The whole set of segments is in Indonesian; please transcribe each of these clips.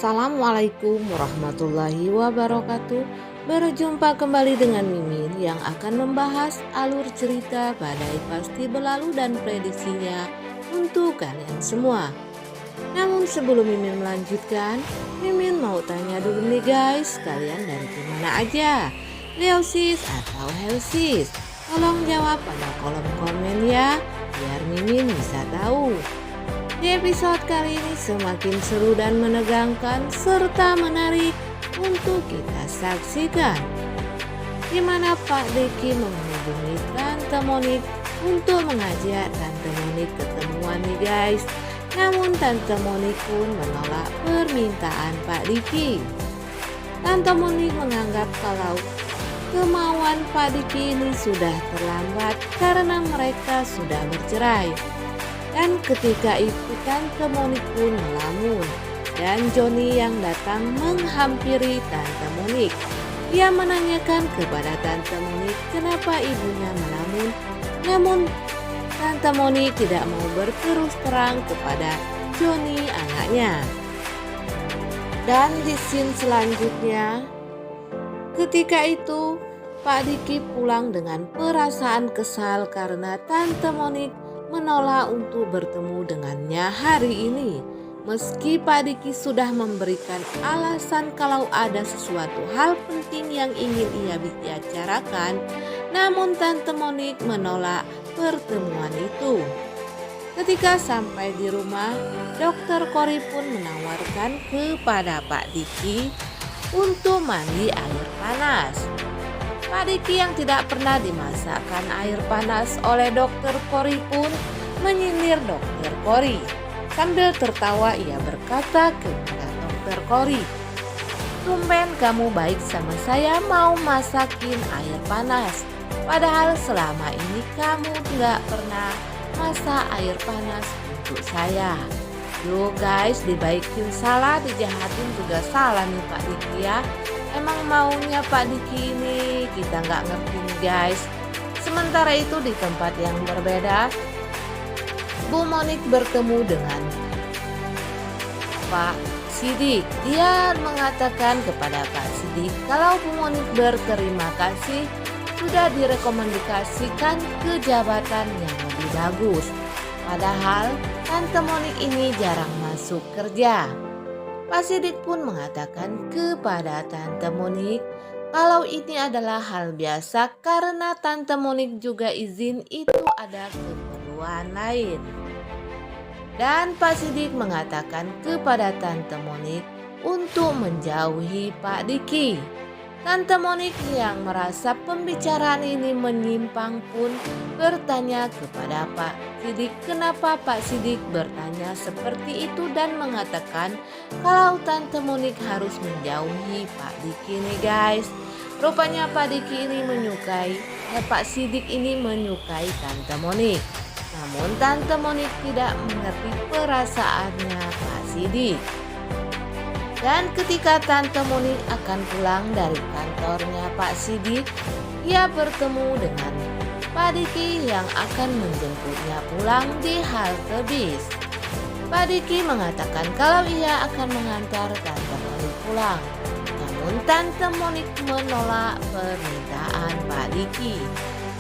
Assalamualaikum warahmatullahi wabarakatuh. Berjumpa kembali dengan Mimin yang akan membahas alur cerita Badai Pasti Berlalu dan prediksinya untuk kalian semua. Namun sebelum Mimin melanjutkan, Mimin mau tanya dulu nih guys, kalian dari mana aja? Leosis atau Helsis? Tolong jawab pada kolom komen ya, biar Mimin bisa tahu. Di episode kali ini semakin seru dan menegangkan serta menarik untuk kita saksikan. Di mana Pak Diki menghubungi Tante Monik untuk mengajak Tante Monik ketemuan nih guys. Namun Tante Monik pun menolak permintaan Pak Diki. Tante Monik menganggap kalau kemauan Pak Diki ini sudah terlambat karena mereka sudah bercerai. Dan ketika itu Tante Monik pun melamun dan Joni yang datang menghampiri Tante Monik. Ia menanyakan kepada Tante Monik kenapa ibunya melamun. Namun Tante Monik tidak mau berterus terang kepada Joni anaknya. Dan di scene selanjutnya, ketika itu Pak Diki pulang dengan perasaan kesal karena Tante Monik menolak untuk bertemu dengannya hari ini. Meski Pak Diki sudah memberikan alasan kalau ada sesuatu hal penting yang ingin ia bicarakan, namun Tante Monik menolak pertemuan itu. Ketika sampai di rumah, Dokter Kori pun menawarkan kepada Pak Diki untuk mandi air panas. Pak Diki yang tidak pernah dimasakkan air panas oleh Dokter Kori pun menyindir Dokter Kori. Sambil tertawa ia berkata kepada Dokter Kori, "Tumben kamu baik sama saya mau masakin air panas. Padahal selama ini kamu nggak pernah masak air panas untuk saya." Yo guys, dibaikin salah, dijahatin juga salah nih Pak Diki ya. Emang maunya Pak Diki ini kita nggak ngerti nih guys. Sementara itu di tempat yang berbeda, Bu Monik bertemu dengan Pak Sidik. Dia mengatakan kepada Pak Sidik kalau Bu Monik berterima kasih sudah direkomendasikan ke jabatan yang lebih bagus. Padahal Tante Monik ini jarang masuk kerja. Pak Sidik pun mengatakan kepada Tante Monik kalau ini adalah hal biasa karena Tante Monik juga izin itu ada keperluan lain. Dan Pak Sidik mengatakan kepada Tante Monik untuk menjauhi Pak Diki. Tante Monik yang merasa pembicaraan ini menyimpang pun bertanya kepada Pak Sidik kenapa Pak Sidik bertanya seperti itu dan mengatakan kalau Tante Monik harus menjauhi Pak Diki nih guys. Rupanya Pak Diki ini menyukai, Pak Sidik ini menyukai Tante Monik. Namun Tante Monik tidak mengerti perasaannya Pak Sidik. Dan ketika Tante Monik akan pulang dari kantornya Pak Sidik, ia bertemu dengan Pak Diki yang akan menjemputnya pulang di halte bis. Pak Diki mengatakan kalau ia akan mengantar Tante Monik pulang. Namun Tante Monik menolak permintaan Pak Diki.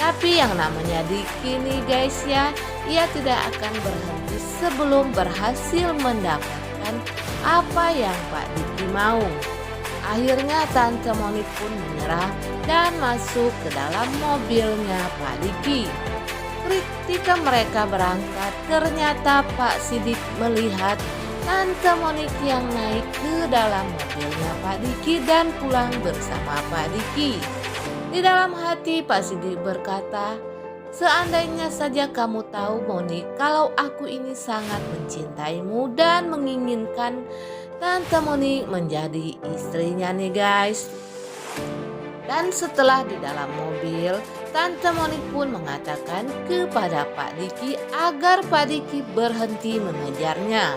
Tapi yang namanya Diki nih guys ya, ia tidak akan berhenti sebelum berhasil mendapatkan apa yang Pak Diki mau. Akhirnya Tante Monik pun menyerah dan masuk ke dalam mobilnya Pak Diki. Ketika mereka berangkat, ternyata Pak Sidik melihat Tante Monik yang naik ke dalam mobilnya Pak Diki dan pulang bersama Pak Diki. Di dalam hati Pak Sidik berkata, "Seandainya saja kamu tahu Monik, kalau aku ini sangat mencintaimu dan menginginkan Tante Monik menjadi istrinya nih guys." Dan setelah di dalam mobil, Tante Monik pun mengatakan kepada Pak Diki agar Pak Diki berhenti mengejarnya.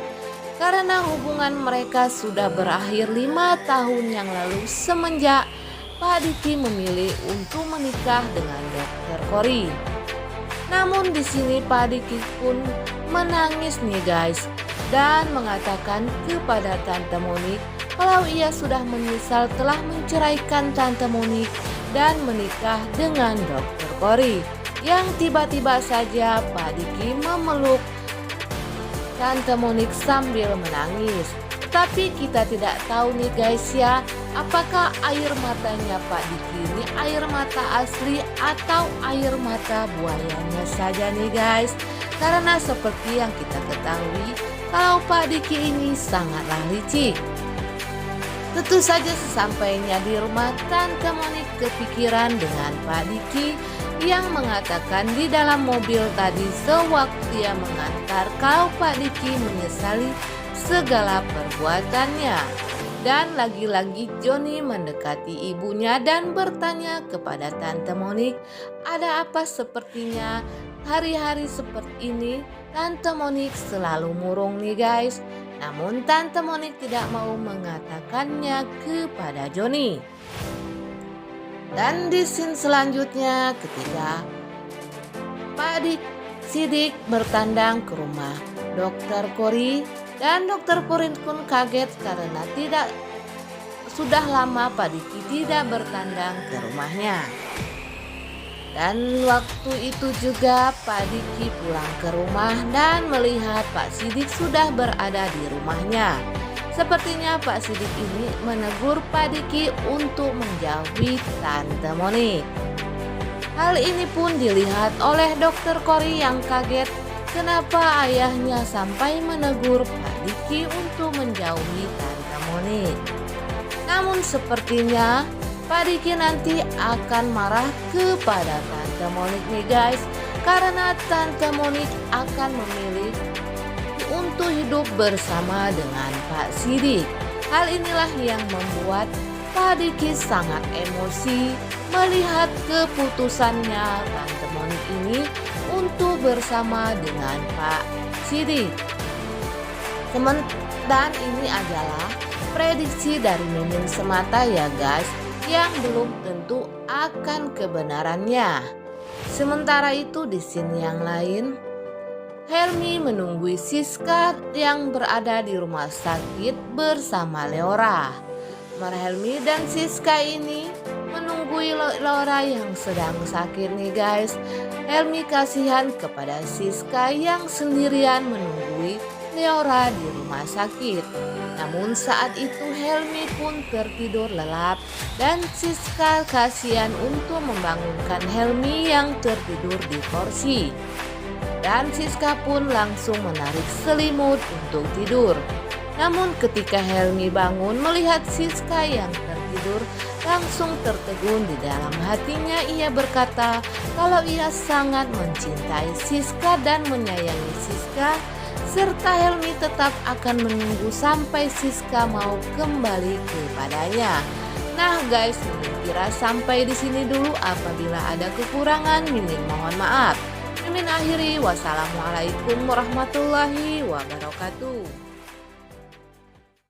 Karena hubungan mereka sudah berakhir 5 tahun yang lalu semenjak Pak Diki memilih untuk menikah dengan Dokter Kori. Namun di sini Pak Diki pun menangis nih guys dan mengatakan kepada Tante Monik kalau ia sudah menyesal telah menceraikan Tante Monik dan menikah dengan Dokter Cory. Yang tiba-tiba saja Pak Diki memeluk Tante Monik sambil menangis. Tapi kita tidak tahu nih guys ya, apakah air matanya Pak Diki ini air mata asli atau air mata buayanya saja nih guys. Karena seperti yang kita ketahui, kalau Pak Diki ini sangatlah licik. Tentu saja sesampainya di rumah, Tante Monik kepikiran dengan Pak Diki yang mengatakan di dalam mobil tadi sewaktu dia mengantar kalau Pak Diki menyesali segala perbuatannya. Dan lagi-lagi Johnny mendekati ibunya dan bertanya kepada Tante Monik, ada apa sepertinya hari-hari seperti ini? Tante Monik selalu murung nih guys. Namun Tante Monik tidak mau mengatakannya kepada Johnny. Dan di scene selanjutnya ketika Pak Sidik bertandang ke rumah Dokter Cory, dan Dokter Cory pun kaget karena sudah lama Pak Diki tidak bertandang ke rumahnya. Dan waktu itu juga Pak Diki pulang ke rumah dan melihat Pak Sidik sudah berada di rumahnya. Sepertinya Pak Sidik ini menegur Pak Diki untuk menjauhi Tante Monik. Hal ini pun dilihat oleh Dokter Cory yang kaget kenapa ayahnya sampai menegur Pak Diki untuk menjauhi Tante Monik. Namun sepertinya Pak Diki nanti akan marah kepada Tante Monik nih guys, karena Tante Monik akan memilih untuk hidup bersama dengan Pak Sidik. Hal inilah yang membuat Pak Diki sangat emosi melihat keputusannya Tante Monik ini untuk bersama dengan Pak Sidik. Dan ini adalah prediksi dari Mimin semata ya guys, yang belum tentu akan kebenarannya. Sementara itu di scene yang lain, Helmi menunggui Siska yang berada di rumah sakit bersama Leora. Helmi dan Siska ini menunggui Leora yang sedang sakit nih guys. Helmi kasihan kepada Siska yang sendirian menunggui Leora di rumah sakit. Namun saat itu Helmi pun tertidur lelap dan Siska kasihan untuk membangunkan Helmi yang tertidur di kursi. Dan Siska pun langsung menarik selimut untuk tidur. Namun ketika Helmi bangun melihat Siska yang tertidur, langsung tertegun di dalam hatinya. Ia berkata kalau ia sangat mencintai Siska dan menyayangi Siska, serta Helmi tetap akan menunggu sampai Siska mau kembali kepadanya. Nah guys, Mimin kira sampai di sini dulu. Apabila ada kekurangan, Mimin mohon maaf. Mimin akhiri, wassalamualaikum warahmatullahi wabarakatuh.